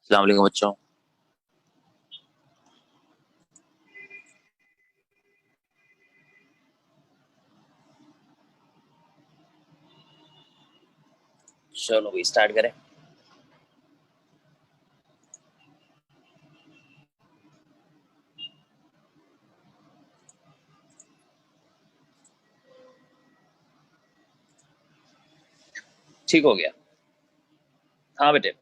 अस्सलाम वालेकुम बच्चों। चलो भाई स्टार्ट करें। ठीक हो गया। हाँ बेटे।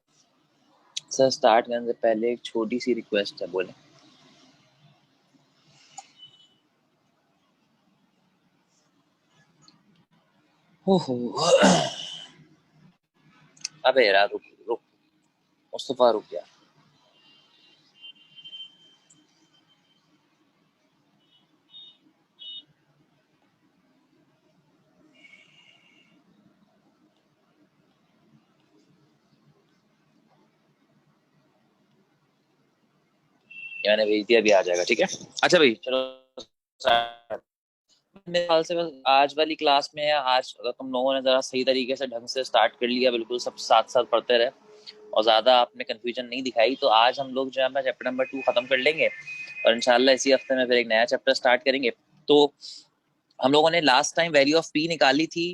सर स्टार्ट करने से पहले एक छोटी सी रिक्वेस्ट है, बोले। ओहो। अबे यार रुक रुक। मुस्तफा रुक गया। मैंने भेज दिया, अभी आ जाएगा। ठीक है। अच्छा भाई चलो start। मेरे ख्याल से बस आज वाली क्लास में, या आज अगर तुम लोगों ने जरा सही तरीके से ढंग से स्टार्ट कर लिया, बिल्कुल सब साथ साथ पढ़ते रहे और ज्यादा आपने कंफ्यूजन नहीं दिखाई, तो आज हम लोग जो है चैप्टर नंबर 2 खत्म कर लेंगे और इंशाल्लाह इसी हफ्ते में फिर एक नया चैप्टर स्टार्ट करेंगे। तो हम लोगों ने last time value of P निकाली थी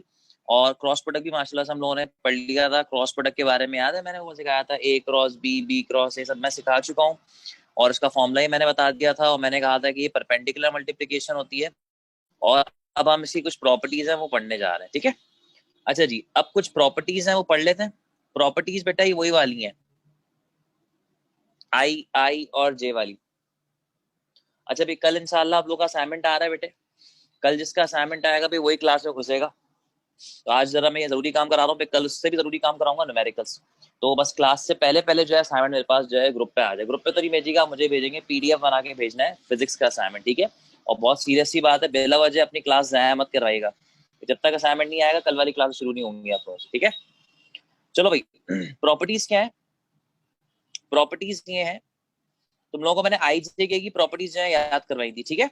और क्रॉस प्रोडक्ट भी माशाल्लाह से हम लोगों ने पढ़ लिया था। क्रॉस प्रोडक्ट के बारे में याद है, मैंने वो सिखाया था, A cross B, B cross, ये सब मैं सिखा चुका हूँ और इसका फॉर्मूला ही मैंने बता दिया था और मैंने कहा था कि ये परपेंडिकुलर मल्टीप्लिकेशन होती है। और अब हम इसकी कुछ प्रॉपर्टीज हैं वो पढ़ने जा रहे हैं। ठीक है। अच्छा जी, अब कुछ प्रॉपर्टीज हैं वो पढ़ लेते हैं। प्रॉपर्टीज बेटा ये वही वाली हैं, आई आई और जे वाली। अच्छा भाई, कल इंशाल्लाह आप लोग का असाइनमेंट आ रहा है बेटे। कल जिसका असाइनमेंट आएगा भाई वही क्लास में घुसेगा। तो आज जरा मैं ये जरूरी काम करा रहा हूँ, कल उससे भी जरूरी काम कराऊंगा, न्यूमेरिकल्स। तो बस क्लास से पहले पहले जो है असाइनमेंट मेरे पास जो है ग्रुप पे आ जाए। ग्रुप पे तो नहीं भेजिएगा, मुझे भेजेंगे, पीडीएफ बना के भेजना है फिजिक्स का असाइनमेंट। ठीक है। और बहुत सीरियस सी बात है, बेला वजह अपनी क्लास जाया मत करवाइएगा। जब तक असाइनमेंट नहीं आएगा कल वाली क्लास शुरू नहीं होंगी आप लोगों से। ठीक है। चलो भाई, प्रॉपर्टीज क्या है। प्रॉपर्टीज ये है, तुम लोगों को मैंने आई जे के की प्रॉपर्टीज जो है याद करवाई थी। ठीक है।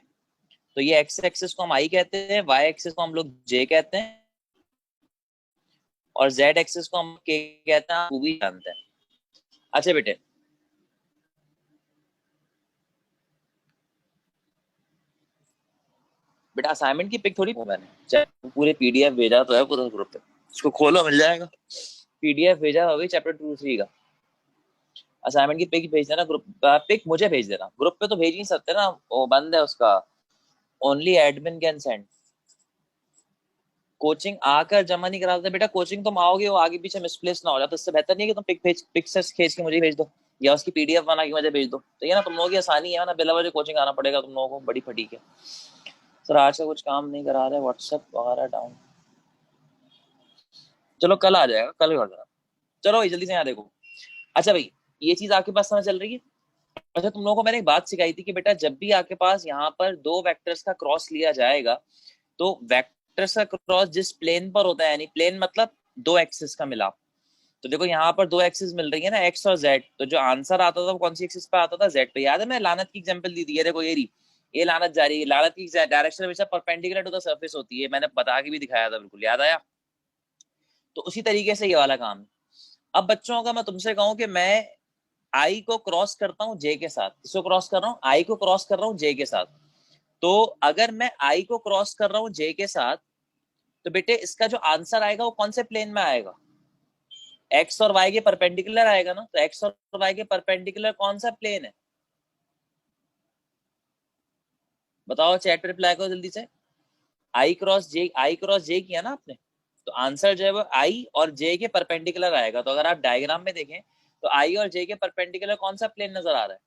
तो ये एक्स एक्सिस को हम आई कहते हैं, वाई एक्सिस को हम लोग जे कहते हैं और जेड एक्सिस को हम के कहते हैं, वो भी जानते हैं। अच्छा बेटे, बेटा असाइनमेंट की पिक थोड़ी मैंने चाहे पूरे पीडीएफ भेजा तो है पूरा ग्रुप पे, इसको खोलो मिल जाएगा। पीडीएफ भेजा हो गई चैप्टर 2-3 का। असाइनमेंट की पिक भेज देना ग्रुप, पिक मुझे भेज देना, ग्रुप पे तो भेज नहीं सकते ना, वो बंद है उसका। Only admin can send. Coaching आकर जमा नहीं करा देते बेटा, कोचिंग तुम आओगे वो आगे पीछे मिसप्लेस ना हो जाए, तो इससे बेहतर नहीं है कि तुम पिक से खींच के मुझे भेज दो या उसकी पीडीएफ बना के मुझे भेज दो। तो ये ना तुम लोगों की आसानी है ना, बिला वजह कोचिंग आना पड़ेगा तुम लोगों को, बड़ी फटीक है। सर आज का कुछ काम नहीं करा रहे, व्हाट्सएप वगैरह डाउन। चलो कल आ जाएगा, कल कर देना। चलो भाई जल्दी से यहाँ देखो। अच्छा भाई, ये चीज आपके पास समझ चल रही है। अच्छा, तुम लोगों को मैंने एक बात सिखाई थी कि बेटा जब भी आपके पास यहाँ पर दो वेक्टर्स का क्रॉस लिया जाएगा, तो वेक्टर्स का क्रॉस जिस प्लेन पर होता है, यानी प्लेन मतलब दो एक्सिस का मिलाप। तो देखो यहाँ पर दो एक्सिस मिल रही है ना, एक्स और जेड, तो जो आंसर आता था वो कौन सी एक्सिस पे आता था, जेड पे। याद है मैं लानत की एग्जांपल दी थी, ये देखो ये रही, ये लानत जा रही है, लानत की डायरेक्शन हमेशा परपेंडिकुलर टू द सरफेस होती है, मैंने बता के भी दिखाया था, बिल्कुल याद आया। तो उसी तरीके से ये वाला काम है। अब बच्चों, अगर मैं तुमसे कहूं कि मैं आई को क्रॉस करता हूं जे के साथ, किसको क्रॉस कर रहा हूं, आई को क्रॉस कर रहा हूं जे के साथ, तो अगर मैं आई को क्रॉस कर रहा हूं जे के साथ, तो बेटे इसका जो आंसर आएगा वो कौन से प्लेन में आएगा, एक्स और वाई के परपेंडिकुलर आएगा ना। तो एक्स और वाई के परपेंडिकुलर कौन सा प्लेन है, बताओ, चैट पे रिप्लाई करो जल्दी से। आई क्रॉस जे किया ना आपने, तो आंसर जो है वो आई और जे के परपेंडिकुलर आएगा। तो अगर आप डायग्राम में देखें तो आई और जे के परपेंडिकुलर कौन सा प्लेन नजर आ रहा है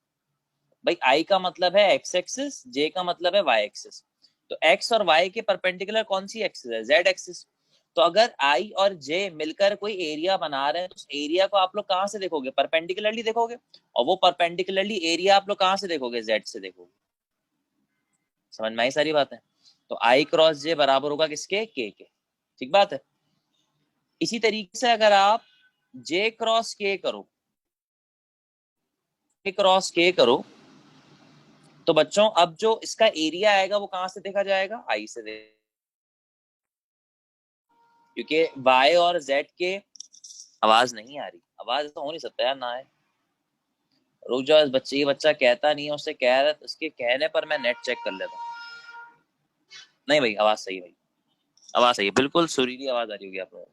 भाई, आई का मतलब है एक्स एक्सिस, जे का मतलब है वाई एक्सिस। तो एक्स और वाई के परपेंडिकुलर कौन सी एक्सिस है, जेड एक्सिस। तो अगर आई और जे मिलकर कोई एरिया बना रहे हैं, तो उस एरिया को आप लोग कहां से देखोगे, परपेंडिकुलरली देखोगे, और वो परपेंडिकुलरली एरिया आप लोग कहां से देखोगे, जेड से देखोगे। समझ में आई सारी बातें। तो आई क्रॉस जे बराबर होगा किसके, के के। ठीक बात है। इसी तरीके से अगर आप जे क्रॉस के करो, के क्रॉस के करो, तो बच्चों अब जो इसका एरिया आएगा वो कहां से देखा जाएगा, आई से देखा, क्योंकि वाई और जेड के, आवाज नहीं आ रही, आवाज तो हो नहीं सकता यार ना है। रुक जाओ, इस बच्चे, ये बच्चा कहता नहीं है, उससे कह रहा, उसके कहने पर मैं नेट चेक कर लेता हूँ। नहीं भाई, आवाज सही है भाई, आवाज सही है, बिल्कुल सुरीली आवाज आ रही होगी आप लोगों को।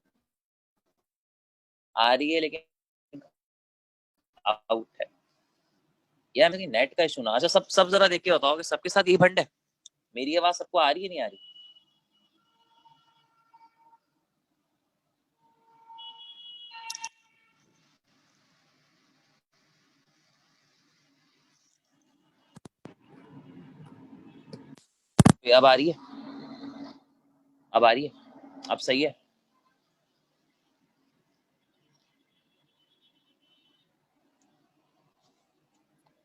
आ रही है लेकिन आउट है यार, मेरी नेट का इशू ना। अच्छा, सब सब जरा देख के बताओ कि सबके साथ यही फंड है, मेरी आवाज सबको आ रही है नहीं आ रही? अब आ रही है, अब आ रही है, अब सही है।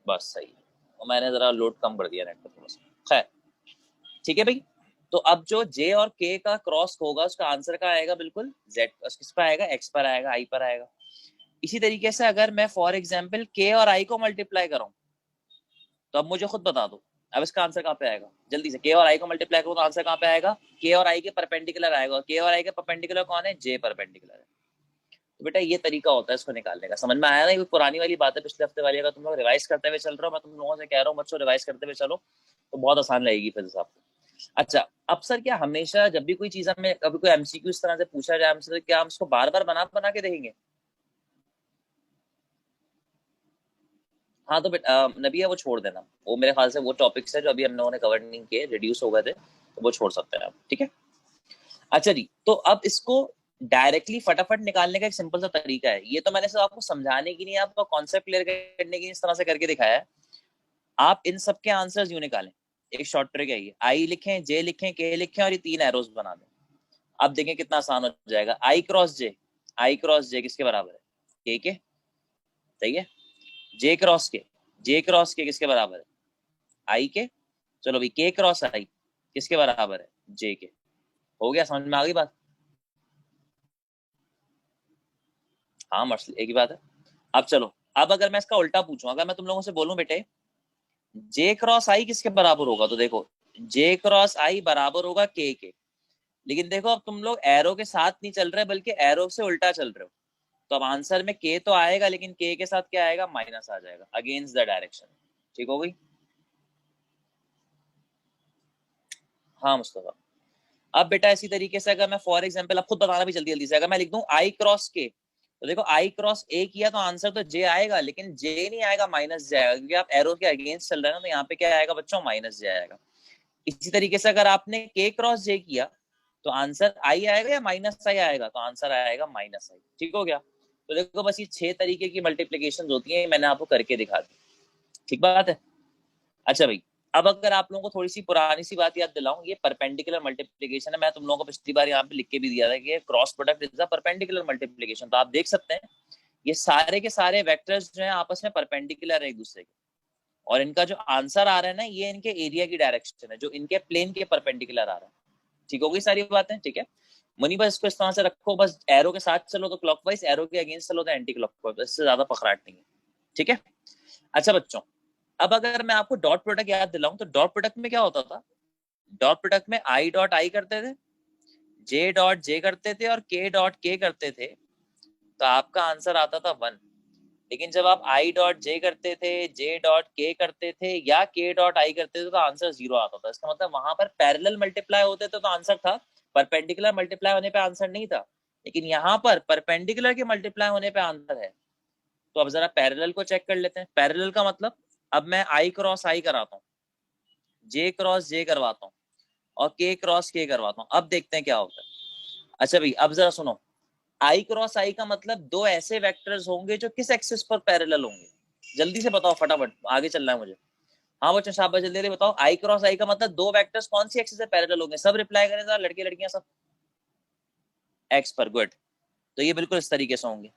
बस सही है, तो मैंने जरा लोड कम कर दिया नेट पर थोड़ा सा। खैर, ठीक है भाई। तो अब जो जे और के का क्रॉस होगा उसका आंसर का आएगा, बिल्कुल जेड किस पर आएगा, एक्स पर आएगा, आई पर आएगा। इसी तरीके से अगर मैं फॉर एग्जाम्पल के और आई को मल्टीप्लाई कराऊं, तो अब मुझे खुद बता दो, अब इसका आंसर कहाँ पे आएगा? जल्दी से, के और आई को मल्टीप्लाई करो तो आंसर कहाँ पे आएगा? के और आई के परपेंडिकुलर आएगा, के और आई के परपेंडिकुलर कौन है? जे परपेंडिकुलर है। तो बेटा ये तरीका होता है इसको निकालने का, समझ में आया ना? ये पुरानी वाली बात है पिछले हफ्ते वाली, अगर तुम लोग रिवाइज करते हुए चल रहे हो, मैं तुम लोगों से कह रहा हूँ बच्चों रिवाइज करते हुए चलो, तो बहुत आसान रहेगी फिर आपको। अच्छा, अब सर क्या हमेशा जब भी कोई चीज हमें, कभी कोई एमसीक्यू इस तरह से पूछा जाए हमसे, तो क्या हम इसको बार बार बना बना के देखेंगे? हाँ तो बेटा नबिया वो छोड़ देना, वो मेरे ख्याल से वो टॉपिक्स है जो अभी हम लोगों ने कवर नहीं किए, रिड्यूस हो गए थे, तो वो छोड़ सकते हैं आप, ठीक है। अच्छा जी, तो अब इसको डायरेक्टली फटाफट निकालने का एक सिंपल सा तरीका है, ये तो मैंने सिर्फ आपको समझाने की नहीं, आपका कॉन्सेप्ट क्लियर करने की इस तरह से करके दिखाया है। आप इन सब के आंसर्स यूं निकालें, एक शॉर्ट ट्रिक है ये, आई लिखें, जे लिखें, के लिखें और ये 3 एरोज बना दें। अब देखें कितना आसान हो जाएगा। आई क्रॉस जे, आई क्रॉस जे किसके बराबर है? के। सही है। जे क्रॉस के, जे क्रॉस के किसके बराबर है? आई के। चलो भाई, के क्रॉस आई किसके बराबर है? जे के। हो गया, समझ में आ गई बात? हाँ मसले एक ही बात है। अब चलो, अब अगर मैं इसका उल्टा पूछूं, अगर मैं तुम लोगों से बोलूं बेटे जे क्रॉस आई किसके बराबर होगा, तो देखो जे क्रॉस आई बराबर होगा के। लेकिन देखो अब तुम लोग एरो के साथ नहीं चल रहे बल्कि एरो से उल्टा चल रहे हो, तो अब आंसर में के तो आएगा लेकिन के साथ क्या आएगा? माइनस आ जाएगा, अगेंस्ट द डायरेक्शन। ठीक हो गई? हाँ मुस्तफा। अब बेटा इसी तरीके से अगर मैं फॉर एग्जांपल, अब खुद बताना भी जल्दी जल्दी से, अगर मैं लिख दूं आई क्रॉस के, तो देखो आई क्रॉस ए किया तो आंसर तो जे आएगा, लेकिन जे नहीं आएगा, माइनस जे आएगा, क्योंकि आप एरो के अगेंस्ट चल रहे हैं ना, तो यहाँ पे क्या आएगा बच्चों? माइनस जे आएगा। इसी तरीके से अगर आपने के क्रॉस जे किया, तो आंसर आई आएगा या माइनस आई आएगा? तो आंसर आएगा माइनस आई। ठीक हो गया? तो देखो बस ये 6 तरीके की मल्टीप्लीकेशन होती है, मैंने आपको करके दिखा दी। ठीक बात है। अच्छा भाई, अब अगर आप लोगों को थोड़ी सी पुरानी सी बात याद दिलाऊं, ये परपेंडिकुलर मल्टीप्लिकेशन है, मैं तुम लोगों को पिछली बार यहाँ पे लिख के भी दिया था कि cross product is a perpendicular multiplication. तो आप देख सकते हैं ये सारे के सारे वेक्टर्स जो हैं आपस में परपेंडिकुलर है एक दूसरे के, और इनका जो आंसर आ रहा है ना, ये इनके एरिया की डायरेक्शन है जो इनके प्लेन के परपेंडिकुलर आ रहा है। ठीक हो गई सारी बातें? ठीक है। मुनी बस इसको इस तरह से रखो, बस एरो के साथ चलो तो क्लॉकवाइज, एरो के अगेंस्ट चलो तो एंटी क्लॉकवाइज, इससे ज्यादा पखराट नहीं है। ठीक है। अच्छा बच्चों, अब अगर मैं आपको डॉट प्रोडक्ट याद दिलाऊं, तो डॉट प्रोडक्ट में क्या होता था? डॉट प्रोडक्ट में आई डॉट आई करते थे, जे डॉट जे करते थे और के डॉट के करते थे, तो आपका आंसर आता था 1। लेकिन जब आप आई डॉट जे करते थे, जे डॉट के करते थे या के डॉट आई करते थे, तो आंसर 0 आता था। इसका मतलब वहां पर पैरेलल मल्टीप्लाई होते थे तो आंसर था, परपेंडिकुलर मल्टीप्लाई होने पे आंसर नहीं था। लेकिन यहाँ पर परपेंडिकुलर के मल्टीप्लाई होने पे आंसर है। तो अब जरा पैरेलल को चेक कर लेते हैं। पैरेलल का मतलब, अब मैं आई क्रॉस आई कराता हूँ, जे क्रॉस जे करवाता हूँ और के क्रॉस के करवाता हूँ, अब देखते हैं क्या होता है। अच्छा भाई, अब जरा सुनो, आई क्रॉस आई का मतलब दो ऐसे वेक्टर्स होंगे जो किस एक्सिस पर पैरेलल होंगे? जल्दी से बताओ, फटाफट आगे चलना है मुझे। हाँ बच्चों शाबाश, जल्दी जल्दी बताओ, आई क्रॉस आई का मतलब दो वेक्टर्स कौन सी एक्सिस से पैरेलल होंगे? सब रिप्लाई करें जरा, लड़के लड़कियां सब। एक्स पर, गुड। तो ये बिल्कुल इस तरीके से होंगे।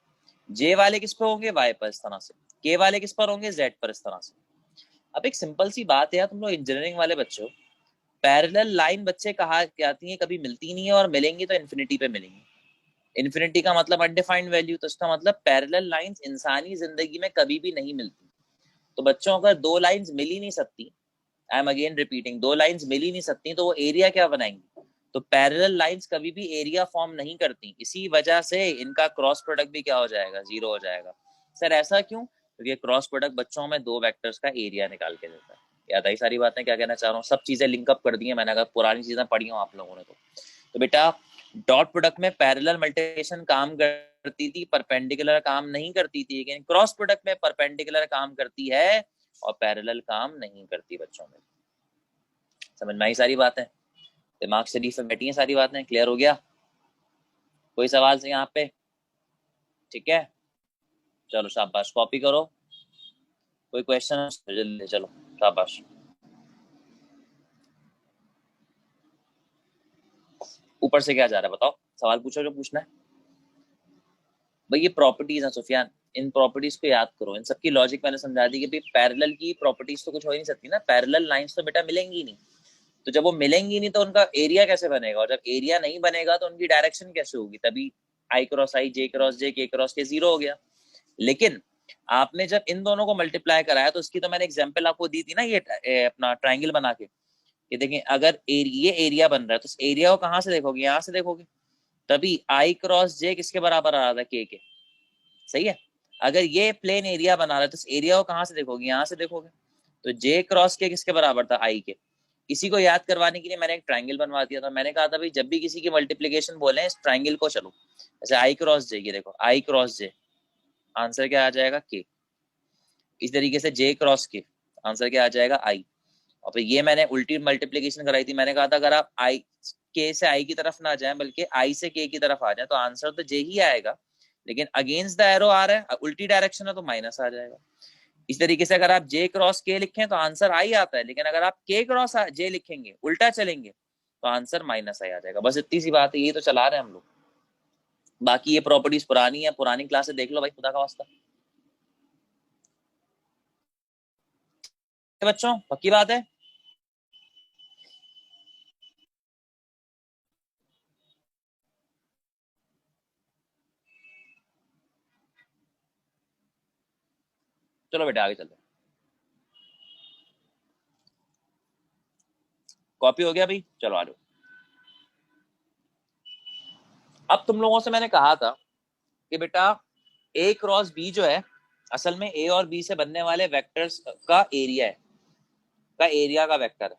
जे वाले किस पर होंगे? वाई पर, इस तरह से। के वाले किस पर होंगे? जेड पर, इस तरह से। अब एक सिंपल सी बात है यार, तुम लोग इंजीनियरिंग वाले बच्चों, पैरेलल लाइन बच्चे कहा जाती है, कभी मिलती नहीं है, और मिलेंगी तो इन्फिनिटी पे मिलेंगी। इन्फिनिटी का मतलब अनडिफाइंड वैल्यू, तो इसका मतलब पैरेलल लाइंस इंसानी जिंदगी में कभी भी नहीं मिलती। तो बच्चों अगर दो लाइंस मिल ही नहीं सकती, आई एम अगेन रिपीटिंग, दो लाइंस मिल ही नहीं सकती, तो वो एरिया क्या बनाएंगी? तो पैरेलल लाइंस कभी भी एरिया फॉर्म नहीं करती, इसी वजह से इनका क्रॉस प्रोडक्ट भी क्या हो जाएगा? 0 हो जाएगा। सर ऐसा क्यों? क्योंकि क्रॉस प्रोडक्ट बच्चों में दो वेक्टर्स का एरिया निकाल के देता है। याद आई सारी बातें, क्या कहना चाह रहा हूँ? सब चीजें लिंकअप कर दी हैं मैंने, अगर पुरानी चीजें पढ़ी हो आप लोगों ने तो बेटा डॉट प्रोडक्ट में पैरेलल मल्टीप्लिकेशन काम करती थी, परपेंडिकुलर काम नहीं करती थी, लेकिन क्रॉस प्रोडक्ट में परपेंडिकुलर काम करती है और पैरेलल काम नहीं करती बच्चों में। समझ में आई सारी बातें? दिमाग शरीफ से बैठी हैं सारी बातें, क्लियर हो गया? कोई सवाल से यहाँ पे? ठीक है, चलो शाबाश, कॉपी करो। कोई क्वेश्चन जल्दी, चलो शाबाश। ऊपर से क्या जा रहा है बताओ, सवाल पूछो जो पूछना है। भाई ये प्रॉपर्टीज हैं सुफियान, इन प्रॉपर्टीज को याद करो। इन सबकी लॉजिक मैंने समझा दी कि भाई पैरेलल की प्रॉपर्टीज तो कुछ हो ही नहीं सकती ना, पैरेलल लाइंस तो बेटा मिलेंगी नहीं। तो जब वो मिलेंगी नहीं तो उनका एरिया कैसे बनेगा, और जब एरिया नहीं बनेगा तो उनकी डायरेक्शन कैसे होगी? तभी आई क्रॉस आई, जे क्रॉस जे, के क्रॉस के, जीरो हो गया। लेकिन आपने जब इन दोनों को मल्टीप्लाई कराया तो इसकी तो मैंने एग्जांपल आपको दी थी ना, ये अपना ट्राइंगल बना के। ये देखें, अगर ये एरिया बन रहा है तो इस एरिया को कहाँ से देखोगे? यहाँ से देखोगे। तभी आई क्रॉस जे किसके बराबर आ रहा था? के। सही है। अगर ये प्लेन एरिया बना रहा है तो इस एरिया को कहाँ से देखोगे? यहाँ से देखोगे। तो जे क्रॉस के किसके बराबर था? आई के। इसी को याद करवाने के लिए मैंने एक ट्राइंगल बनवा दिया था। मैंने कहा था भाई जब भी किसी की मल्टीप्लीकेशन बोले इस ट्राइंगल को चलो, जैसे आई क्रॉस जे, ये देखो आई क्रॉस जे, आंसर क्या आ जाएगा? के। इस तरीके से जे क्रॉस के, आंसर क्या आ जाएगा? आई। और फिर ये मैंने उल्टी मल्टीप्लीकेशन कराई थी, मैंने कहा था अगर आप आई के से आई की तरफ ना जाए बल्कि आई से के की तरफ आ जाए तो आंसर तो जे ही आएगा, लेकिन अगेंस्ट द एरो आ रहा है, उल्टी डायरेक्शन है तो माइनस आ जाएगा। इस तरीके से अगर आप जे क्रॉस के लिखें तो आंसर आई आता है, लेकिन अगर आप के क्रॉस जे लिखेंगे, उल्टा चलेंगे, तो आंसर माइनस आई आ जाएगा। बस इतनी सी बात है, यही तो चला रहे हैं हम लोग। बाकी ये प्रॉपर्टीज पुरानी है, पुरानी क्लास से देख लो भाई, खुदा का वास्ता। बच्चों पक्की बात है? चलो बेटा आगे चलते हैं। कॉपी हो गया भाई, चलो आ जाओ। अब तुम लोगों से मैंने कहा था कि बेटा ए क्रॉस बी जो है, असल में ए और बी से बनने वाले वेक्टर्स का एरिया है, का एरिया का वेक्टर है।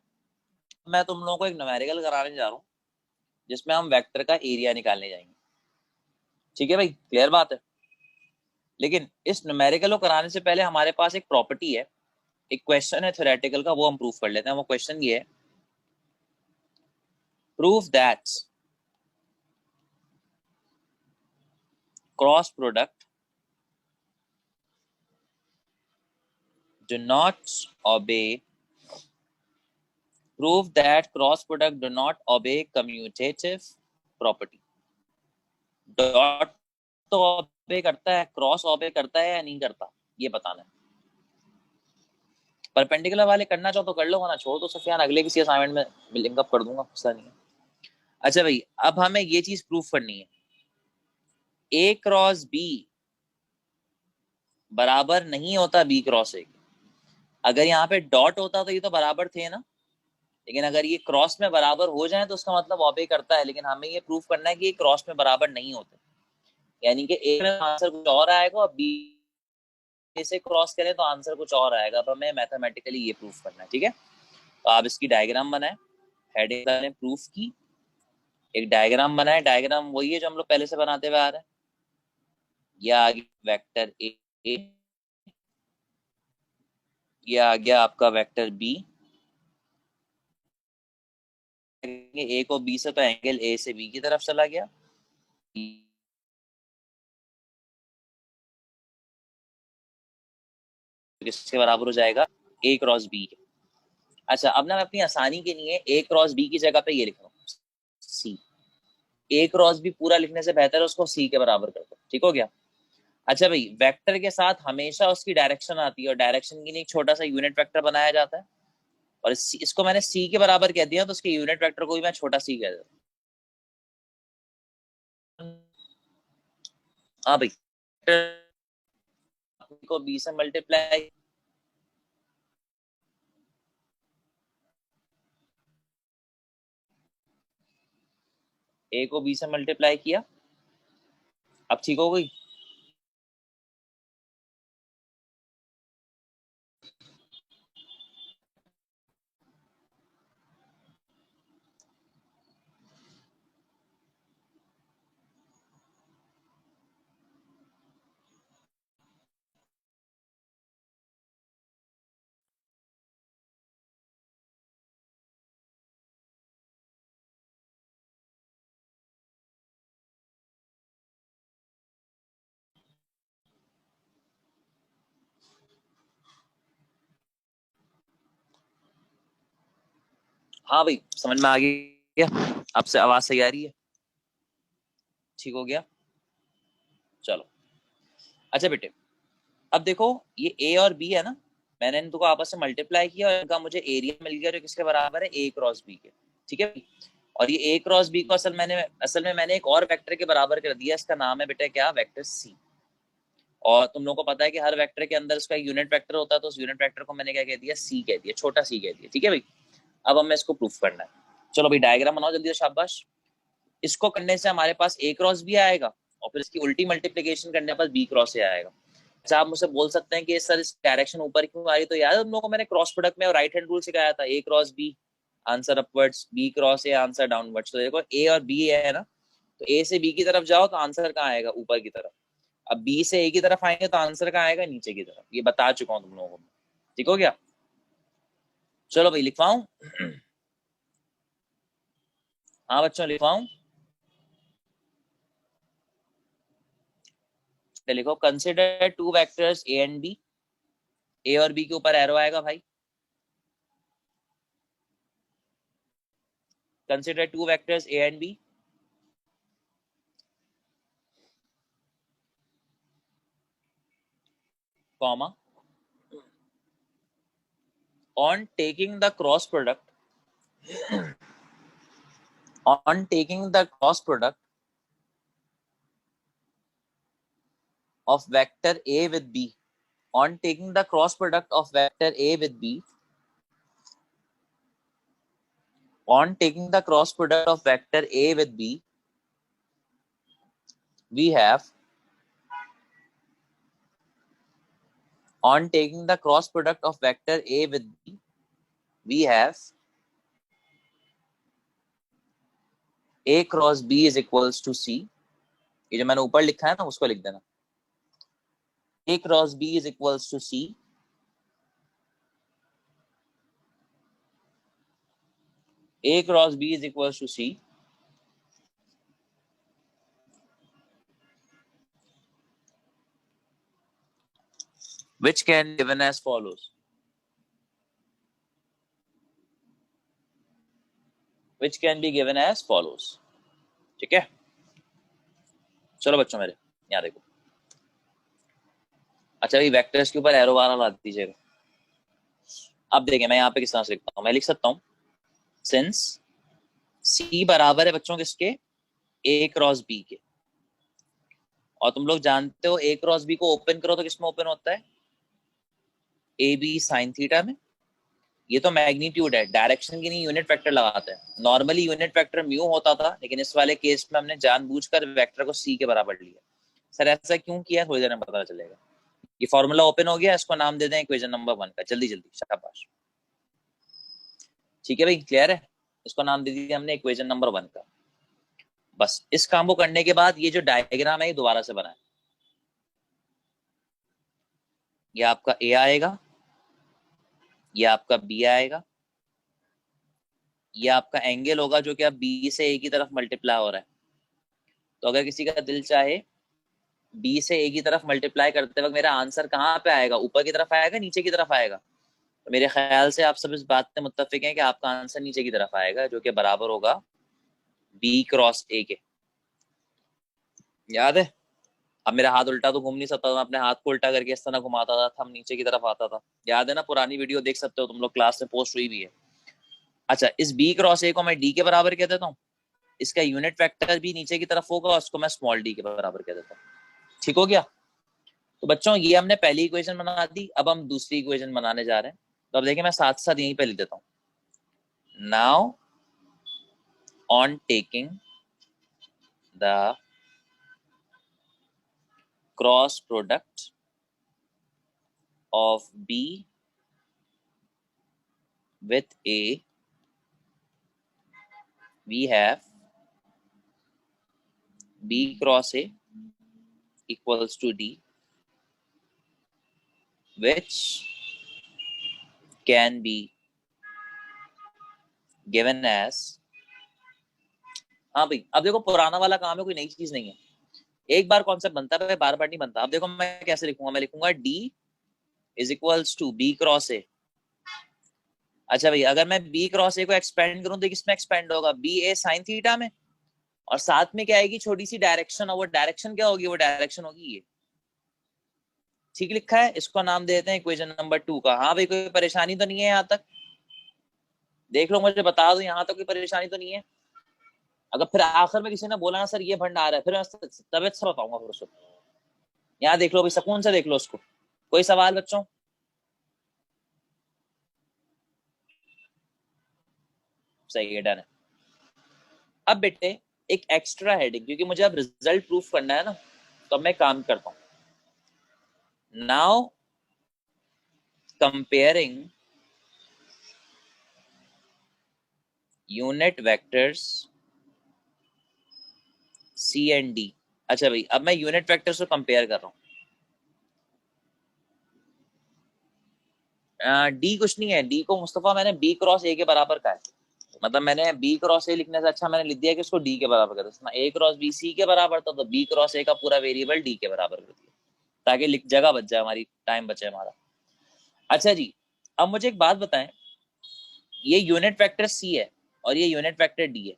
मैं तुम लोगों को एक न्यूमेरिकल कराने जा रहा हूँ जिसमें हम वेक्टर का एरिया निकालने जाएंगे। ठीक है भाई, क्लियर बात है? लेकिन इस न्यूमेरिकल को कराने से पहले हमारे पास एक प्रॉपर्टी है, एक क्वेश्चन है थ्योरेटिकल का, वो हम प्रूफ कर लेते हैं। वो क्वेश्चन ये है, proof that cross product do not obey prove that cross product do not obey commutative property। Dot तो ऑबे करता है, क्रॉस ऑबे करता है या नहीं करता, ये बताना है। परपेंडिकुलर वाले करना चाहो तो कर लो, वरना छोड़ दो सफियान, अगले किसी असाइनमेंट में लिंकअप कर दूंगा, गुस्सा नहीं है। अच्छा भाई, अब हमें ये चीज प्रूफ करनी है, ए क्रॉस बी बराबर नहीं होता बी क्रॉस ए। अगर यहाँ पे डॉट होता तो ये तो बराबर थे ना, लेकिन अगर ये क्रॉस में बराबर हो जाए तो उसका मतलब ऑबे करता है, लेकिन हमें ये प्रूफ करना है कि ये क्रॉस में बराबर नहीं होते, यानी कि ए में आंसर कुछ और आएगा और बी से क्रॉस करें तो आंसर कुछ और आएगा। अब हमें मैथमेटिकली ये प्रूफ करना है, ठीक है? तो आप इसकी डायग्राम बनाए, हेडिंग ने प्रूफ की, एक डायग्राम बनाए। डायग्राम वही है जो हम लोग पहले से बनाते हुए आ रहे हैं। यह आ गया वेक्टर ए, यह आ गया आपका वेक्टर बी। ए को बी से तो एंगल ए से बी की तरफ चला गया, किसके बराबर हो जाएगा? ए क्रॉस बी। अच्छा, अब ना मैं अपनी आसानी के लिए ए क्रॉस बी की जगह पे ये लिख रहा हूँ, सी। ए क्रॉस बी पूरा लिखने से बेहतर है उसको सी के बराबर कर दो, ठीक हो गया? अच्छा भाई, वेक्टर के साथ हमेशा उसकी डायरेक्शन आती है, और डायरेक्शन के लिए एक छोटा सा यूनिट वेक्टर बनाया जाता है, और इसको मैंने सी के बराबर कह दिया तो उसके यूनिट वेक्टर को भी मैं छोटा सी कह देता हूँ। हाँ भाई, को बी से मल्टीप्लाई, ए को बी से मल्टीप्लाई किया, अब ठीक हो गई? हाँ भाई समझ में आ गया, आपसे आवाज सही आ रही है, ठीक हो गया। चलो अच्छा बेटे, अब देखो ये ए और बी है ना, मैंने इनको आपस में मल्टीप्लाई किया और इनका मुझे एरिया मिल गया जो किसके बराबर है, ए क्रॉस बी के, ठीक है। और ये ए क्रॉस बी को असल में मैंने एक और वेक्टर के बराबर कर दिया, इसका नाम है बेटा क्या, वेक्टर सी। और तुम लोगों को पता है कि हर वेक्टर के अंदर उसका यूनिट वेक्टर होता है, तो उस यूनिट वेक्टर को मैंने क्या कह दिया, सी कह दिया, छोटा सी कह दिया, ठीक है भाई। अब हमें इसको प्रूफ करना है। चलो भाई डायग्राम बनाओ जल्दी से, शाबाश। इसको करने से हमारे पास ए क्रॉस बी आएगा और फिर इसकी उल्टी मल्टीप्लीकेशन करने पर बी क्रॉस ए आएगा। अच्छा आप मुझसे बोल सकते हैं कि सर इस डायरेक्शन ऊपर क्यों आ रही, तो याद है तुम लोगों को मैंने क्रॉस प्रोडक्ट में और राइट हैंड रूल सिखाया था, A cross B answer upwards, B cross A answer downwards. तो देखो ए और बी है ना, तो ए से बी की तरफ जाओ तो आंसर कहाँ आएगा, ऊपर की तरफ। अब बी से ए की तरफ आएंगे तो आंसर कहाँ आएगा, नीचे की तरफ। ये बता चुका हूँ तुम लोगों को, ठीक हो गया। चलो भाई लिखवाऊं, हाँ बच्चों लिखवाऊं, लिखो consider two vectors A and B. A और बी के ऊपर एरो आएगा भाई, consider two vectors A and B, comma, on taking the cross product, on taking the cross product of vector a with b, on taking the cross product of vector a with b, on taking the cross product of vector a with b, we have, on taking the cross product of vector a with b, we have a cross b is equals to c। ये जो मैंने ऊपर लिखा है ना उसको लिख देना, a cross b is equals to c, a cross b is equals to c, which can be given as follows, which can be given as follows, ठीक है। चलो बच्चों मेरे यहाँ देखो, अच्छा भाई वेक्टर्स के ऊपर एरो वाला ला दीजिएगा। अब देखें मैं यहाँ पे किस तरह से लिखता हूँ, मैं लिख सकता हूँ सिंस सी बराबर है बच्चों किसके, ए क्रॉस बी के। और तुम लोग जानते हो ए क्रॉस बी को ओपन करो तो किसमें ओपन होता है, ए बी साइन थीटा में। ये तो मैग्नीट्यूड है, डायरेक्शन की नहीं, यूनिट वेक्टर लगाते हैं। नॉर्मली यूनिट वेक्टर म्यू होता था, लेकिन इस वाले केस में हमने जानबूझकर वेक्टर को सी के बराबर लिया। सर ऐसा क्यों किया, थोड़ी देर में पता चलेगा। ये फॉर्मूला ओपन हो गया, इसको नाम दे दें इक्वेशन नंबर 1 का, जल्दी जल्दी शाबाश। ठीक है भाई क्लियर है, इसको नाम दे दिया हमने इक्वेशन नंबर 1 का। बस इस काम को करने के बाद ये जो डायग्राम है ये दोबारा से बनाए, ये आपका ए आएगा, ये आपका बी आएगा, ये आपका एंगल होगा जो कि अब बी से ए की तरफ मल्टीप्लाई हो रहा है। तो अगर किसी का दिल चाहे बी से ए की तरफ मल्टीप्लाई करते वक्त मेरा आंसर कहाँ पे आएगा, ऊपर की तरफ आएगा नीचे की तरफ आएगा, तो मेरे ख्याल से आप सब इस बात पे मुत्तफिक हैं कि आपका आंसर नीचे की तरफ आएगा, जो कि बराबर होगा बी क्रॉस ए के। याद है, अब मेरा हाथ उल्टा तो घूम नहीं सकता, मैं अपने हाथ को उल्टा करके इस तरह घुमाता था, थंब नीचे की तरफ आता था। याद है ना, पुरानी वीडियो देख सकते हो तुम लोग, क्लास में पोस्ट हुई भी है। अच्छा इस बी क्रॉस ए को मैं डी के बराबर कह देता हूँ, इसका यूनिट वेक्टर भी नीचे की तरफ होगा, उसको मैं स्मॉल डी के बराबर कह देता हूँ। ठीक हो गया। तो बच्चों ये हमने पहली इक्वेशन बना दी, अब हम दूसरी इक्वेशन बनाने जा रहे हैं। तो अब देखिए मैं साथ साथ यहीं पे लिख देता हूँ, now on taking the cross product of B with A, we have B cross A equals to D, which can be given as, हाँ भाई अब देखो पुराना वाला काम है, कोई नई चीज नहीं है, एक बार कॉन्सेप्ट बनता है, बार बार नहीं बनता। अब देखो मैं कैसे लिखूंगा, मैं लिखूंगा D is equals to B cross A अच्छा भाई, अगर मैं बी क्रॉस ए को एक्सपेंड करूं तो किसमें एक्सपेंड होगा? बी ए साइन थीटा में। और साथ में क्या आएगी? छोटी सी डायरेक्शन, और वो डायरेक्शन क्या होगी? वो डायरेक्शन होगी ये। ठीक लिखा है, इसको नाम देते हैं इक्वेशन नंबर 2 का। हाँ भाई, कोई परेशानी तो नहीं है यहाँ तक? देख लो, मुझे बता दो यहाँ तक कोई परेशानी तो नहीं है। अगर फिर आखिर में किसी ने बोला ना सर ये फंड आ रहा है, फिर मैं तबियत से बताऊंगा फिर उसको। यहाँ देख लो भाई, सुकून से देख लो उसको। कोई सवाल बच्चों? सही है, डन है। अब बेटे एक एक्स्ट्रा हेडिंग, क्योंकि मुझे अब रिजल्ट प्रूफ करना है ना, तो अब मैं काम करता हूं। Now comparing unit vectors C and D. अच्छा भाई, अब मैं यूनिट वेक्टर्स को कंपेयर कर रहा हूँ। डी कुछ नहीं है, डी को मुस्तफा मैंने बी क्रॉस ए के बराबर का है। मतलब मैंने बी क्रॉस ए लिखने से अच्छा मैंने लिख दिया कि उसको डी के बराबर कर दिया। ए क्रॉस बी सी के बराबर था, तो बी क्रॉस ए का पूरा वेरिएबल डी के बराबर कर दिया, ताकि लिख जगह बच जाए हमारी, टाइम बचे हमारा। अच्छा जी, अब मुझे एक बात बताएं, ये यूनिट वेक्टर सी है और ये यूनिट वेक्टर डी है।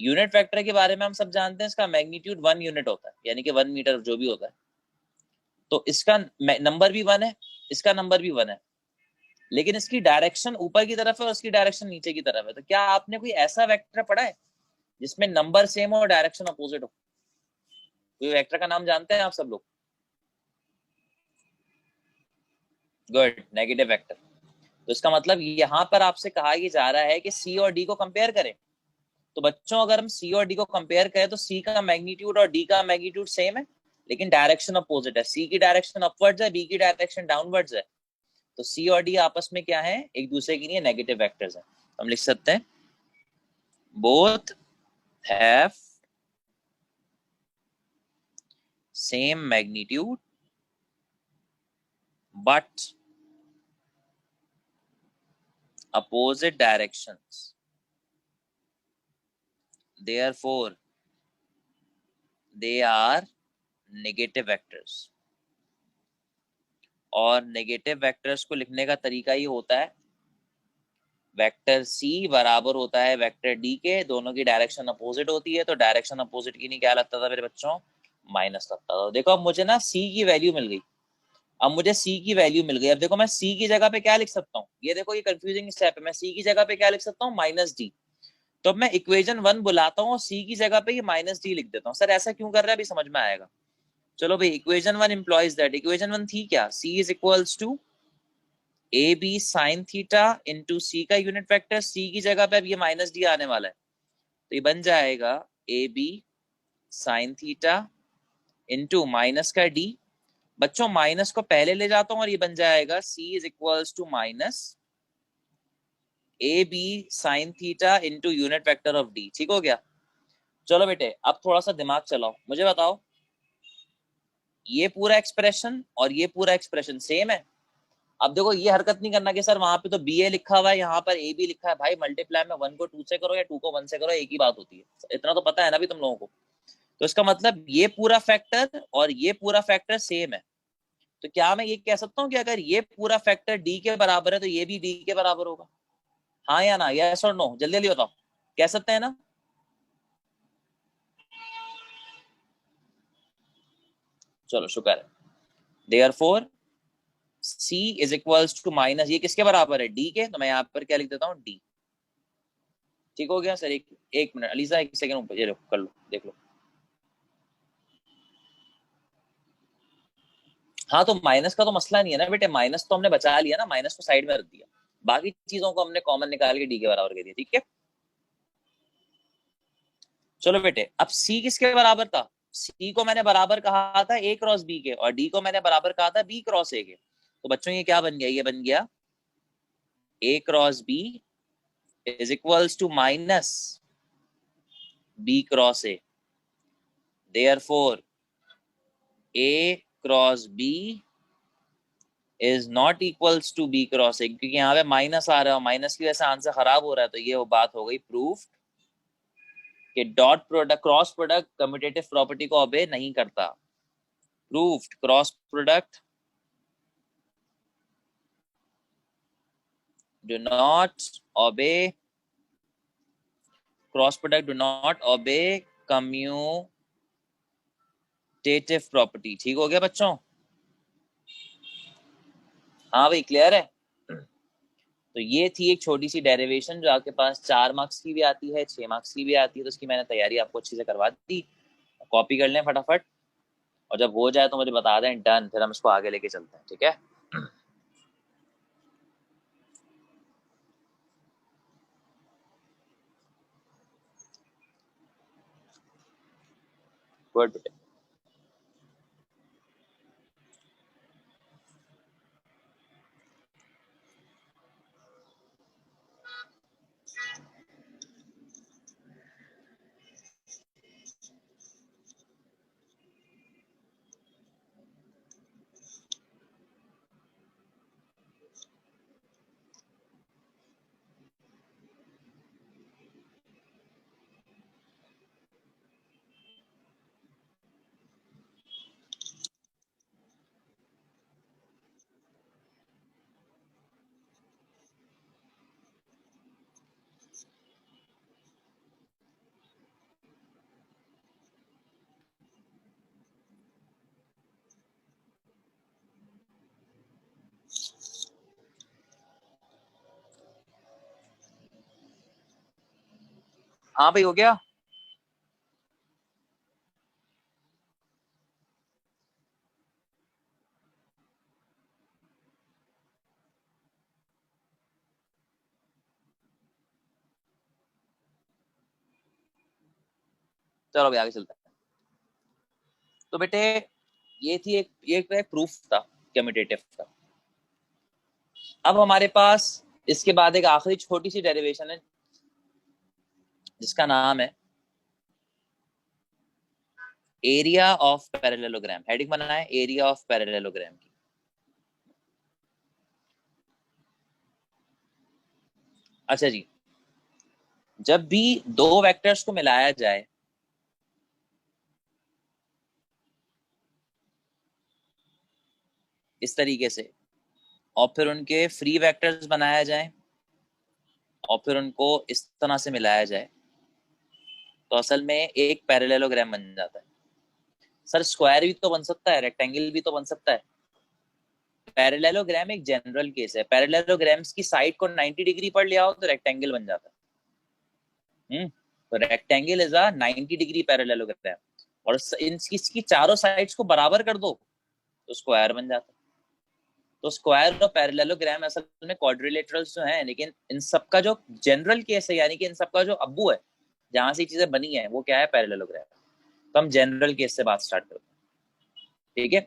यूनिट वेक्टर के बारे में हम सब जानते हैं, इसका मैग्नीट्यूड 1 यूनिट होता है, यानी कि 1 मीटर जो भी होता है। तो इसका नंबर भी 1 है, इसका नंबर भी 1 है, लेकिन इसकी डायरेक्शन ऊपर की तरफ है और इसकी डायरेक्शन नीचे की तरफ है। तो क्या आपने कोई ऐसा वेक्टर पढ़ा है जिसमें नंबर सेम हो और डायरेक्शन अपोजिट हो? कोई वेक्टर का नाम जानते हैं आप सब लोग? Good, negative vector. तो इसका मतलब यहां पर आपसे कहा यह जा रहा है कि सी और डी को कंपेयर करें। तो बच्चों, अगर हम सी और डी को कंपेयर करें तो सी का मैग्नीट्यूड और डी का मैग्नीट्यूड सेम है, लेकिन डायरेक्शन अपोजिट है। सी की डायरेक्शन अपवर्ड्स है, बी की डायरेक्शन डाउनवर्ड्स है। तो सी और डी आपस में क्या है? एक दूसरे के लिए नेगेटिव वेक्टर्स हैं। हम लिख सकते हैं both have same magnitude but opposite directions, therefore they are negative vectors। और नेगेटिव वेक्टर्स को लिखने का तरीका ये होता है, वेक्टर सी बराबर होता है वेक्टर डी के, दोनों की डायरेक्शन अपोजिट होती है, तो डायरेक्शन अपोजिट की नहीं क्या लगता था मेरे बच्चों? माइनस लगता था। देखो अब मुझे ना सी की वैल्यू मिल गई, अब मुझे सी की वैल्यू मिल गई। अब देखो मैं सी की जगह पे क्या लिख सकता हूँ? ये देखो, ये कंफ्यूजिंग स्टेप है। मैं सी की जगह पे क्या लिख सकता हूँ? Minus D. तो अब मैं इक्वेशन 1 बुलाता हूँ और सी की जगह पे ये माइनस डी लिख देता हूँ। सर ऐसा क्यों कर रहा है? अभी समझ में आएगा। चलो भाई, इक्वेशन 1 इंप्लॉइज दैट। इक्वेशन 1 थी क्या? C is equals to A B sine theta into C का यूनिट वेक्टर। सी की जगह पे अब ये माइनस डी आने वाला है, तो ये बन जाएगा A B sine theta into minus का डी। बच्चों माइनस को पहले ले जाता हूँ और ये बन जाएगा C is equals to minus A B sine theta into unit vector of D. ठीक हो गया? चलो बेटे, अब थोड़ा सा दिमाग चलाओ, मुझे बताओ, ये पूरा एक्सप्रेशन और ये पूरा एक्सप्रेशन सेम है। अब देखो, ये हरकत नहीं करना कि सर वहां पे तो बी ए लिखा हुआ है, यहाँ पर ए बी लिखा है। भाई मल्टीप्लाई में 1 को 2 से करो या 2 को 1 से करो, एक ही बात होती है। इतना तो पता है ना भी तुम लोगों को। तो इसका मतलब ये पूरा फैक्टर और ये पूरा फैक्टर सेम है। तो क्या मैं ये कह सकता हूँ कि अगर ये पूरा फैक्टर डी के बराबर है तो ये भी डी के बराबर होगा? हाँ या ना, यस और नो, जल्दी जल्दी बताओ। कह सकते हैं ना? चलो शुक्र है। Therefore C is equals to minus, ये किसके बराबर है? D के। तो मैं यहाँ पर क्या लिख देता हूँ? D। ठीक हो गया सर? एक मिनट अलीसा, एक सेकंड ऊपर, ये लो कर लो, देख लो। हाँ, तो माइनस का तो मसला नहीं है ना बेटे, माइनस तो हमने बचा लिया ना, माइनस को साइड में रख दिया, बाकी चीजों को हमने कॉमन निकाल के डी के बराबर कर दिया। ठीक है, चलो बेटे, अब सी किसके बराबर था? सी को मैंने बराबर कहा था ए क्रॉस बी के, और डी को मैंने बराबर कहा था बी क्रॉस ए के। तो बच्चों ये क्या बन गया? ये बन गया A cross B is equals to minus B cross A. Therefore A cross B is not equals to B cross A, क्योंकि यहाँ पे माइनस आ रहा है, माइनस की वजह से आंसर खराब हो रहा है। तो ये वो बात हो गई प्रूफ कि dot product cross product commutative property को ओबे नहीं करता। Proofed cross product do not obey cross product, do not obey commutative property. ठीक हो गया बच्चों? हाँ भाई, क्लियर है? तो ये थी एक छोटी सी डेरिवेशन जो आपके पास 4 मार्क्स की भी आती है, 6 मार्क्स की भी आती है। तो उसकी मैंने तैयारी आपको अच्छी से करवा दी। कॉपी कर लें फटाफट, और जब हो जाए तो मुझे बता दें, डन। फिर हम इसको आगे लेके चलते हैं, ठीक है? गुड बेटे। हाँ भाई, हो गया। चलो अभी आगे चलते हैं। तो बेटे, ये थी एक प्रूफ था कम्यूटेटिव का। अब हमारे पास इसके बाद एक आखिरी छोटी सी डेरिवेशन है जिसका नाम है एरिया ऑफ पैरेललोग्राम। हेडिंग बनाना है एरिया ऑफ पैरेललोग्राम की। अच्छा जी, जब भी दो वेक्टर्स को मिलाया जाए, इस तरीके से, और फिर उनके फ्री वेक्टर्स बनाया जाए, और फिर उनको इस तरह से मिलाया जाए, तो असल में एक पैरेललोग्राम बन जाता है। सर स्क्वायर भी तो बन सकता है, रेक्टेंगल भी तो बन सकता है। पैरेललोग्राम एक जनरल केस है। पैरेललोग्राम्स की साइड को 90 डिग्री पर ले आओ तो रेक्टेंगल बन जाता है। तो rectangle is a 90 degree parallelogram, और इसकी चारों साइड्स को बराबर कर दो तो स्क्वायर बन जाता है। तो स्क्वायर और पैरेललोग्राम असल में क्वाड्रिलेटरल्स जो हैं, लेकिन इन सबका जो जनरल केस है, यानी कि इन सबका जो अब्बू है, जहां से चीजें बनी है, वो क्या है? पैरेललोग्राम। तो हम जनरल केस से बात स्टार्ट करते हैं, ठीक है?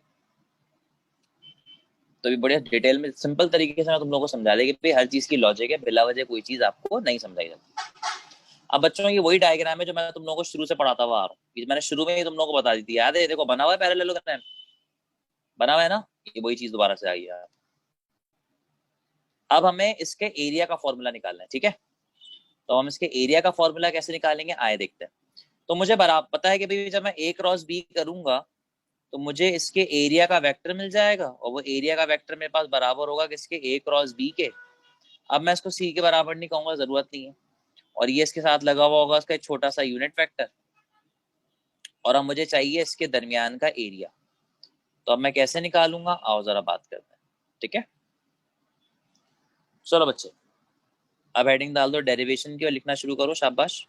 तो भी बढ़िया डिटेल में सिंपल तरीके से मैं तुम लोगों को समझा देगी कि हर चीज की लॉजिक है, बिला वजह कोई चीज आपको नहीं समझाई जाती। अब बच्चों, ये वही डायग्राम है जो मैं तुम लोगों को शुरू से पढ़ाता हुआ आ रहा हूँ। मैंने शुरू में ही तुम लोगों को बता दी थी, याद है? देखो बना हुआ है पैरेललोग्राम, बना हुआ है ना? ये वही चीज दोबारा से आई है। अब हमें इसके एरिया का फॉर्मूला निकालना है, ठीक है? तो हम इसके एरिया का फॉर्मूला कैसे निकालेंगे, आए देखते हैं। तो मुझे बराबर पता है कि भाई जब मैं ए क्रॉस बी करूंगा तो मुझे इसके एरिया का वेक्टर मिल जाएगा, और वो एरिया का वेक्टर मेरे पास बराबर होगा किसके? ए क्रॉस बी के। अब मैं इसको सी के बराबर नहीं कहूंगा, जरूरत नहीं है। और ये इसके साथ लगा हुआ होगा उसका एक छोटा सा यूनिट वेक्टर, और अब मुझे चाहिए इसके दरमियान का एरिया। तो अब मैं कैसे निकालूंगा, आओ जरा बात करते हैं, ठीक है? चलो बच्चे, अब हेडिंग डाल दो डेरिवेशन की और लिखना शुरू करो, शाबाश।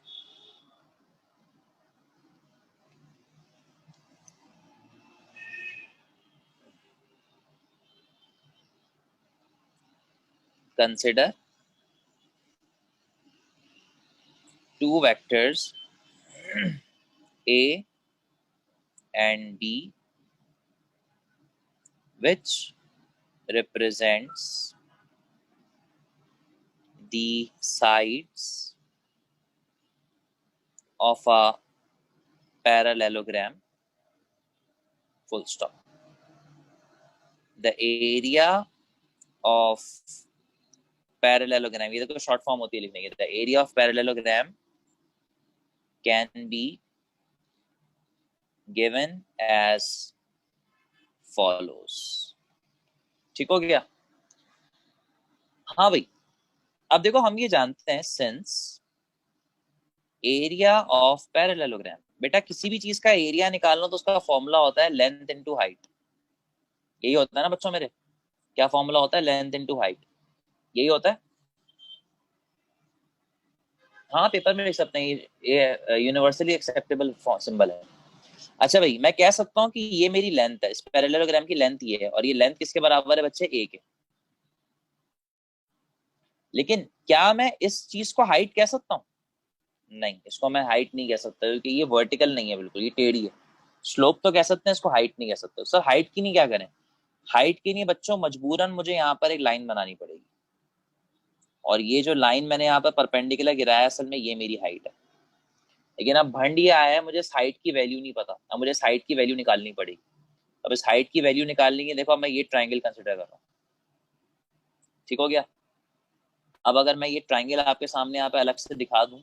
Consider two vectors A and B which represents the sides of a parallelogram, full stop. The area of parallelogram, ये तो शॉर्ट फॉर्म होती है लिखने की। The area of parallelogram can be given as follows। ठीक हो गया? हाँ भाई, अब देखो हम ये जानते हैं सिंस एरिया ऑफ पैरेललोग्राम, बेटा किसी भी चीज का एरिया निकालना तो उसका फॉर्मूला होता है लेंथ इनटू हाइट। यही होता है ना बच्चों मेरे, क्या फॉर्मूला होता है? लेंथ इनटू हाइट, यही होता है। हाँ पेपर में लिख सकते हैं, ये यूनिवर्सली एक्सेप्टेबल सिंबल है। अच्छा भाई मैं कह सकता हूँ कि ये मेरी लेंथ है, इस पैरेललोग्राम की लेंथ ये है, और ये लेंथ किसके बराबर है बच्चे? ए के। लेकिन क्या मैं इस चीज को हाइट कह सकता हूँ? नहीं, इसको मैं हाइट नहीं कह सकता क्योंकि ये वर्टिकल नहीं है, बिल्कुल ये टेढ़ी है। स्लोप तो कह सकते हैं, इसको हाइट नहीं कह सकते। सर हाइट की नहीं क्या करें? हाइट के लिए बच्चों मजबूरन मुझे यहाँ पर एक लाइन बनानी पड़ेगी, और ये जो लाइन मैंने यहाँ पर परपेंडिकुलर गिराया असल में ये मेरी हाइट है। लेकिन अब भंड ये आया है, मुझे इस हाइट की वैल्यू नहीं पता, अब मुझे इस हाइट की वैल्यू निकालनी पड़ेगी। अब इस हाइट की वैल्यू निकालनी है, देखो अब मैं ये ट्राइंगल कंसिडर कर रहा हूँ, ठीक हो गया। अब अगर मैं ये ट्राइंगल आपके सामने यहाँ पे अलग से दिखा दूं,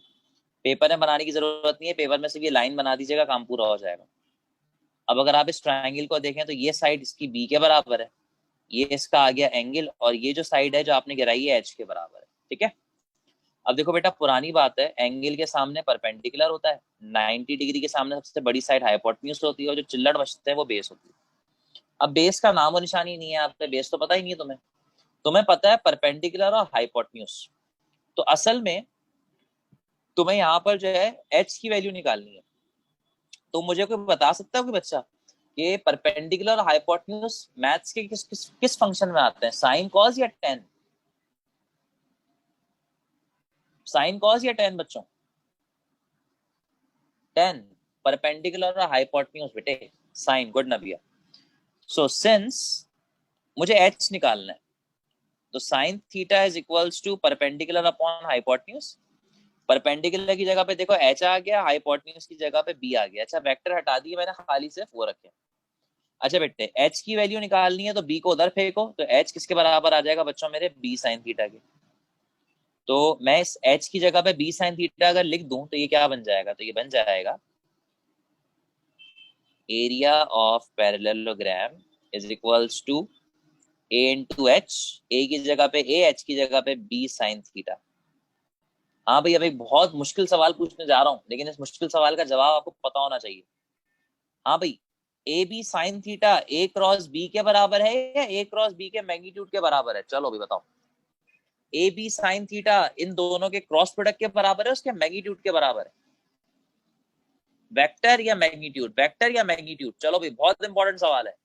पेपर में बनाने की जरूरत नहीं है, पेपर में सिर्फ ये लाइन बना दीजिएगा, काम पूरा हो जाएगा। अब अगर आप इस ट्राइंगल को देखें तो ये साइड इसकी बी के बराबर है, ये इसका आ गया एंगल, और ये जो साइड है जो आपने गिराई है एच के बराबर है, ठीक है। अब देखो बेटा पुरानी बात है, एंगल के सामने परपेंडिकुलर होता है, 90 डिग्री के सामने सबसे बड़ी साइड हाइपोटेन्यूज होती है, और जो चिल्लड़ बचते हैं वो बेस होती है। अब बेस का नाम और निशानी नहीं है, आपने बेस तो पता ही नहीं है तुम्हें, तुम्हें पता है परपेंडिकुलर और हाइपोटेन्यूज। तो असल में तुम्हें यहाँ पर जो है एच की वैल्यू निकालनी है। तो मुझे कोई बता सकता है कि बच्चा कि परपेंडिकुलर और हाइपोटेन्यूज मैथ्स के किस किस किस फंक्शन में आते हैं, साइन कॉस या टेन? साइन कॉस या टेन बच्चों? टेन। परपेंडिकुलर और हाइपोटेन्यूज बेटे साइन, गुड ना भैया। सो सिंस मुझे एच निकालना है, तो sine theta is equals to perpendicular upon hypotenuse. Perpendicular की जगह पे देखो एच आ गया, हाइपोटेन्यूज की जगह पे बी आ गया। अच्छा वेक्टर हटा दिए मैंने, खाली सिर्फ वो रखे। अच्छा बेटे एच की वैल्यू निकालनी है तो बी को उधर फेंको, तो एच किसके बराबर आ जाएगा बच्चों मेरे? बी साइन थीटा के। तो मैं इस एच की जगह पे बी साइन थीटा अगर लिख दूं तो ये क्या बन जाएगा? तो ये बन जाएगा area of parallelogram is equals to A into H, A की जगह पे ए, एच की जगह पे बी साइन थीटा। हाँ भाई अब एक बहुत मुश्किल सवाल पूछने जा रहा हूँ, लेकिन इस मुश्किल सवाल का जवाब आपको पता होना चाहिए। हाँ भाई, A B sine theta A cross B के बराबर है या ए क्रॉस बी के मैग्नीट्यूड के बराबर है? चलो अभी बताओ। ए बी साइन थीटा इन दोनों के क्रॉस प्रोडक्ट के बराबर है, उसके मैग्नीट्यूड के बराबर है? वेक्टर या मैग्नीट्यूड? वेक्टर या मैग्नीट्यूड? चलो भाई बहुत इंपॉर्टेंट सवाल है,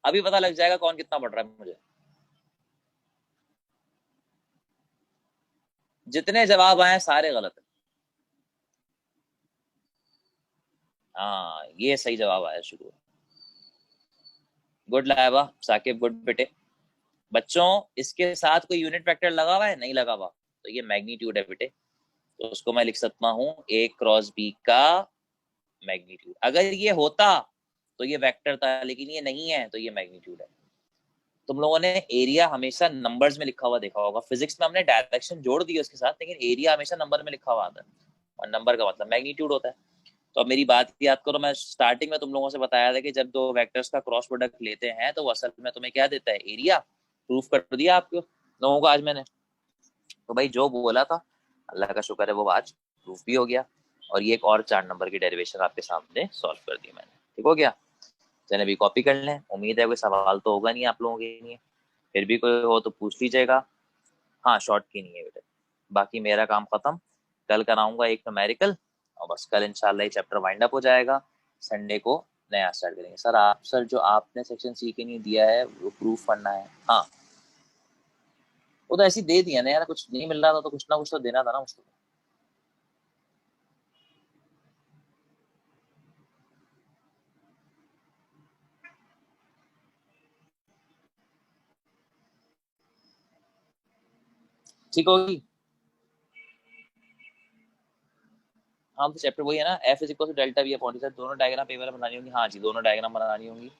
अभी पता लग जाएगा कौन कितना पढ़ रहा है मुझे। जितने जवाब आए सारे गलत है। हाँ ये सही जवाब आया शुरू। गुड लाइबा साकिब, गुड बेटे। बच्चों इसके साथ कोई यूनिट वेक्टर लगा हुआ है? नहीं लगा हुआ, तो ये मैग्नीट्यूड है बेटे। तो उसको मैं लिख सकता हूँ ए क्रॉस बी का मैग्नीट्यूड। अगर ये होता तो ये वेक्टर था, लेकिन ये नहीं है तो ये मैग्नीट्यूड है। तुम लोगों ने एरिया हमेशा नंबर्स में लिखा हुआ देखा होगा, फिजिक्स में हमने डायरेक्शन जोड़ दी उसके साथ, लेकिन एरिया हमेशा नंबर में लिखा हुआ आता है, और नंबर का मतलब मैग्नीट्यूड होता है। तो अब मेरी बात याद करो, मैं स्टार्टिंग में तुम लोगों से बताया था कि जब दो वेक्टर्स का क्रॉस प्रोडक्ट लेते हैं तो वो असल में तुम्हें क्या देता है? एरिया। प्रूफ कर दिया आपको लोगों को आज मैंने। तो भाई जो बोला था अल्लाह का शुक्र है वो आज प्रूफ भी हो गया, और ये एक और 4 नंबर की डेरिवेशन आपके सामने सॉल्व कर दी मैंने, ठीक हो गया। चलिए अभी कॉपी कर लें, उम्मीद है कोई सवाल तो होगा नहीं आप लोगों के लिए, फिर भी कोई हो तो पूछ लीजिएगा। हाँ शॉर्ट की नहीं है बेटे, बाकी मेरा काम खत्म। कल कराऊंगा एक न्यूमेरिकल, और बस कल इंशाल्लाह ये चैप्टर वाइंड अप हो जाएगा। संडे को नया स्टार्ट करेंगे। सर आप सर जो आपने सेक्शन सी के नहीं दिया है वो प्रूफ करना है। हाँ वो तो ऐसे ही दे दिया ना यार, कुछ नहीं मिल रहा था तो कुछ ना कुछ तो देना था ना उसको। ठीक होगी। हाँ तो चैप्टर वही है ना, F is equal to delta V upon T. Sir दोनों डायग्राम पेपर में बनानी होंगी? हाँ जी दोनों डायग्राम बनानी होंगी।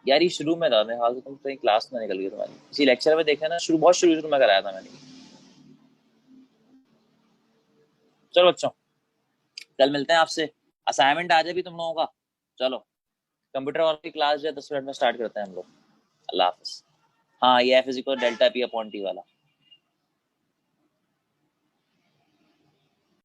यार ये शुरू में था, मेरे हाल से तुम कहीं क्लास में निकल गई तुम्हारी, किसी लेक्चर में देखा ना, शुरू बहुत शुरू में कराया था मैंने। चलो बच्चों कल मिलते हैं आपसे, असाइनमेंट आज है भी तुम लोगों का। चलो कंप्यूटर वालों की क्लास जो है 10 मिनट में स्टार्ट करते हैं हम लोग। अल्लाह हाफिज। हाँ ये F is equal delta P upon T वाला